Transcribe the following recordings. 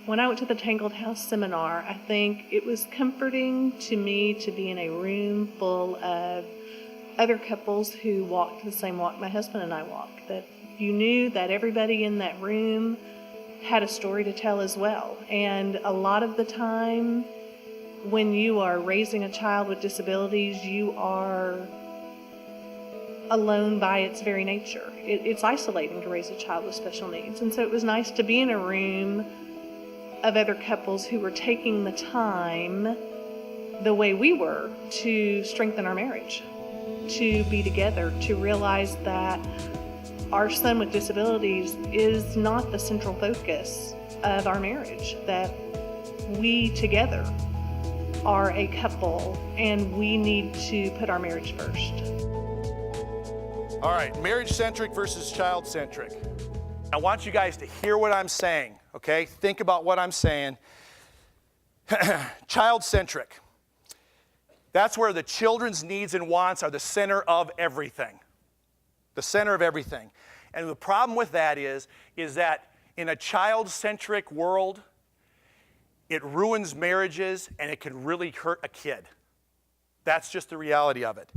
When I went to the Tangled House seminar, I think it was comforting to me to be in a room full of other couples who walked the same walk my husband and I walk. That you knew that everybody in that room had a story to tell as well. And a lot of the time, when you are raising a child with disabilities, you are alone by its very nature. It's isolating to raise a child with special needs. And so it was nice to be in a room of other couples who were taking the time, the way we were, to strengthen our marriage, to be together, to realize that our son with disabilities is not the central focus of our marriage, that we together are a couple and we need to put our marriage first. All right, marriage-centric versus child-centric. I want you guys to hear what I'm saying, okay? Think about what I'm saying. Child-centric. That's where the children's needs and wants are the center of everything. The center of everything. And the problem with that is that in a child-centric world, it ruins marriages and it can really hurt a kid. That's just the reality of it.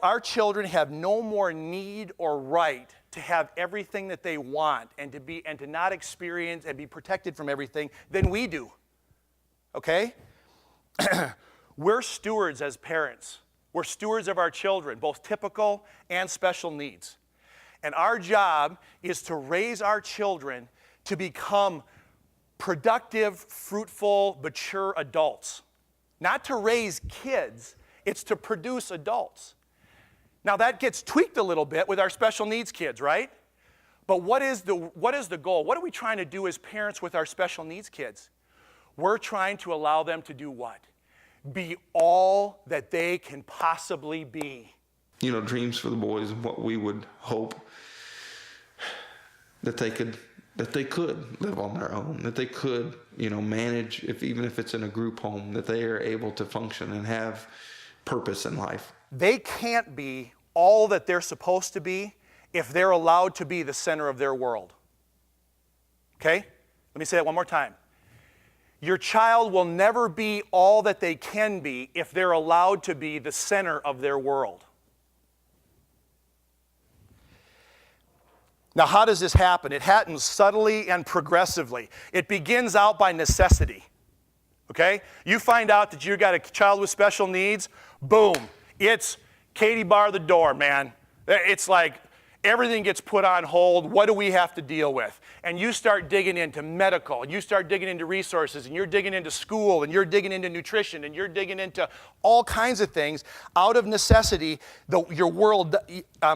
Our children have no more need or right to have everything that they want and to not experience and be protected from everything than we do. Okay? We're stewards as parents. We're stewards of our children, both typical and special needs. And our job is to raise our children to become productive, fruitful, mature adults. Not to raise kids, it's to produce adults. Now that gets tweaked a little bit with our special needs kids, right? But what is the goal? What are we trying to do as parents with our special needs kids? We're trying to allow them to do what? Be all that they can possibly be. You know, dreams for the boys and what we would hope that they could live on their own, that they could, manage, even if it's in a group home, that they are able to function and have purpose in life. They can't be all that they're supposed to be if they're allowed to be the center of their world. Okay? Let me say that one more time. Your child will never be all that they can be if they're allowed to be the center of their world. Now, how does this happen? It happens subtly and progressively. It begins out by necessity. Okay? You find out that you've got a child with special needs, boom. It's Katie bar the door, man. It's like everything gets put on hold. What do we have to deal with? And you start digging into medical, and you start digging into resources, and you're digging into school, and you're digging into nutrition, and you're digging into all kinds of things. Out of necessity, your world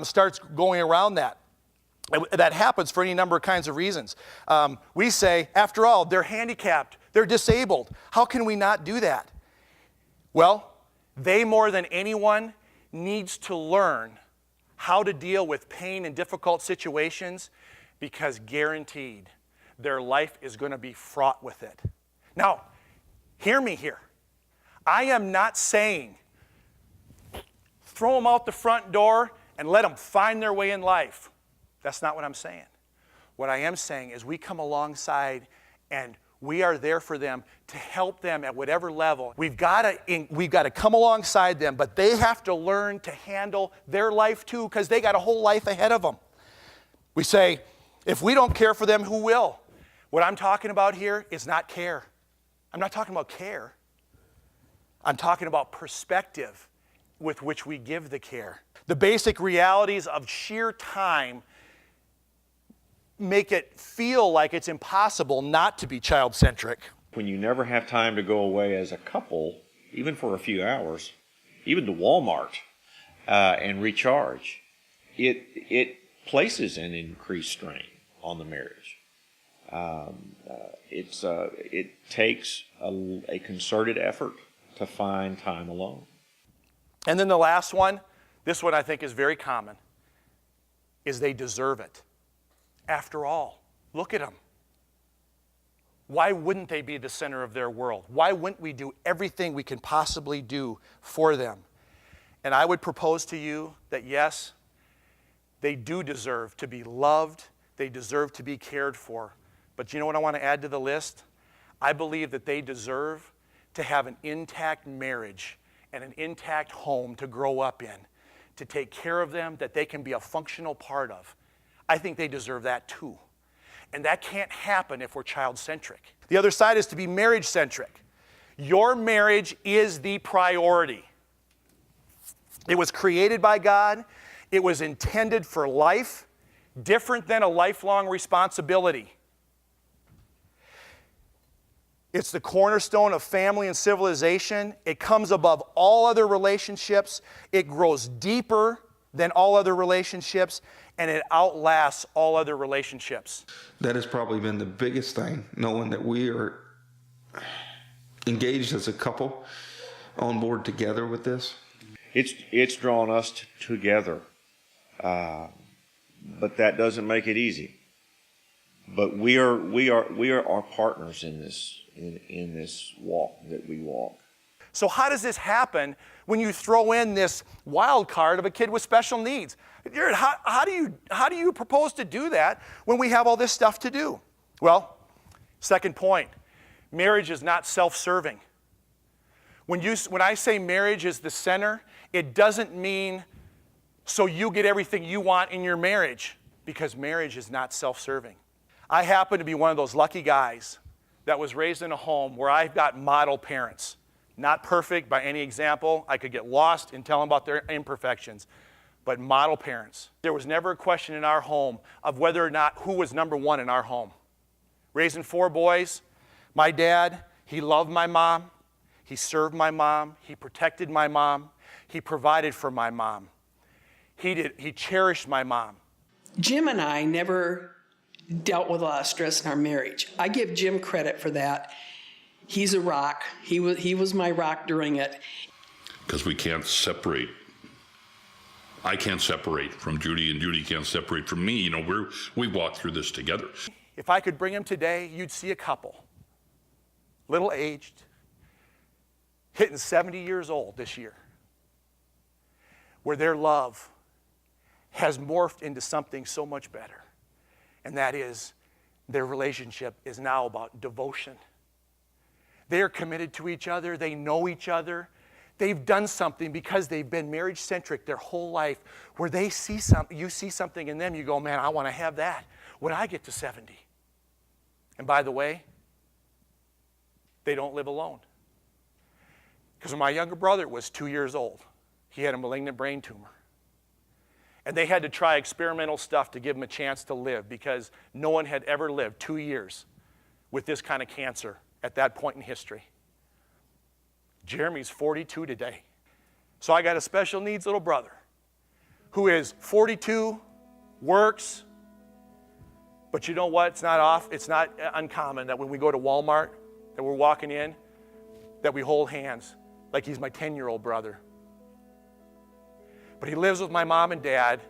starts going around that. That happens for any number of kinds of reasons. We say, after all, they're handicapped, they're disabled. How can we not do that? Well, they more than anyone needs to learn how to deal with pain and difficult situations, because guaranteed their life is going to be fraught with it. Now, hear me here. I am not saying throw them out the front door and let them find their way in life. That's not what I'm saying. What I am saying is we come alongside and we are there for them to help them at whatever level. We've got to come alongside them, but they have to learn to handle their life too, because they got a whole life ahead of them. We say, if we don't care for them, who will? What I'm talking about here is not care. I'm not talking about care. I'm talking about perspective with which we give the care. The basic realities of sheer time make it feel like it's impossible not to be child-centric. When you never have time to go away as a couple, even for a few hours, even to Walmart, and recharge, it places an increased strain on the marriage. It takes a concerted effort to find time alone. And then the last one, this one I think is very common, is they deserve it. After all, look at them. Why wouldn't they be the center of their world? Why wouldn't we do everything we can possibly do for them? And I would propose to you that yes, they do deserve to be loved, they deserve to be cared for, But you know what I want to add to the list? I believe that they deserve to have an intact marriage and an intact home to grow up in, to take care of them, that they can be a functional part of. I think they deserve that too. And that can't happen if we're child-centric. The other side is to be marriage-centric. Your marriage is the priority. It was created by God. It was intended for life, different than a lifelong responsibility. It's the cornerstone of family and civilization. It comes above all other relationships. It grows deeper than all other relationships, and it outlasts all other relationships. That has probably been the biggest thing, knowing that we are engaged as a couple on board together with this. It's drawn us together, but that doesn't make it easy. But we are our partners in this walk that we walk. So how does this happen when you throw in this wild card of a kid with special needs? Jared, how do you propose to do that when we have all this stuff to do? Well, second point, marriage is not self-serving. When I say marriage is the center, it doesn't mean so you get everything you want in your marriage, because marriage is not self-serving. I happen to be one of those lucky guys that was raised in a home where I've got model parents. Not perfect by any example. I could get lost in telling about their imperfections, but model parents. There was never a question in our home of whether or not who was number one in our home. Raising 4 boys, my dad, he loved my mom, he served my mom, he protected my mom, he provided for my mom. He cherished my mom. Jim and I never dealt with a lot of stress in our marriage. I give Jim credit for that. He's a rock. He was my rock during it. Because we can't separate. I can't separate from Judy, and Judy can't separate from me. You know, we walk through this together. If I could bring him today, you'd see a couple, little aged, hitting 70 years old this year, where their love has morphed into something so much better. And that is, their relationship is now about devotion. They are committed to each other. They know each other. They've done something because they've been marriage-centric their whole life, where they see something, you see something in them, you go, man, I want to have that when I get to 70. And by the way, they don't live alone. Because when my younger brother was 2 years old, he had a malignant brain tumor. And they had to try experimental stuff to give him a chance to live, because no one had ever lived 2 years with this kind of cancer at that point in history. Jeremy's 42 today. So I got a special needs little brother who is 42, works, but you know what? It's not uncommon that when we go to Walmart, that we're walking in, that we hold hands like he's my 10-year-old brother. But he lives with my mom and dad,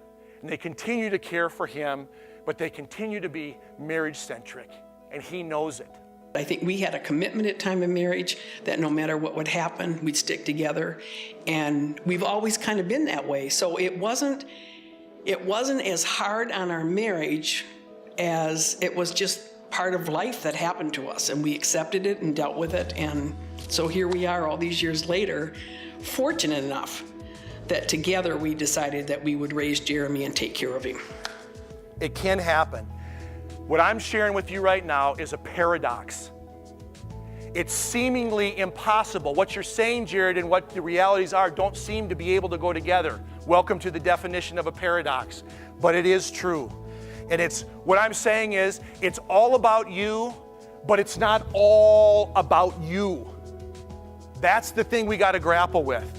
and they continue to care for him, but they continue to be marriage-centric, and he knows it. I think we had a commitment at time of marriage that no matter what would happen, we'd stick together, and we've always kind of been that way. So it wasn't as hard on our marriage as it was just part of life that happened to us, and we accepted it and dealt with it. And so here we are all these years later, fortunate enough that together we decided that we would raise Jeremy and take care of him. It can happen. What I'm sharing with you right now is a paradox. It's seemingly impossible. What you're saying, Jared, and what the realities are don't seem to be able to go together. Welcome to the definition of a paradox. But it is true. And what I'm saying is, it's all about you, but it's not all about you. That's the thing we got to grapple with.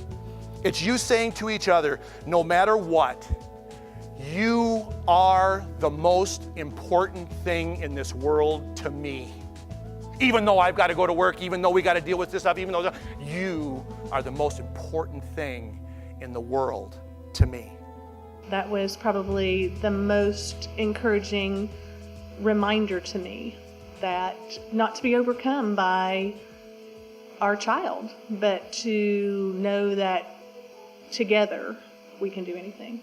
It's you saying to each other, no matter what, you are the most important thing in this world to me. Even though I've got to go to work, even though we got to deal with this stuff, even though you are the most important thing in the world to me. That was probably the most encouraging reminder to me, that not to be overcome by our child, but to know that together we can do anything.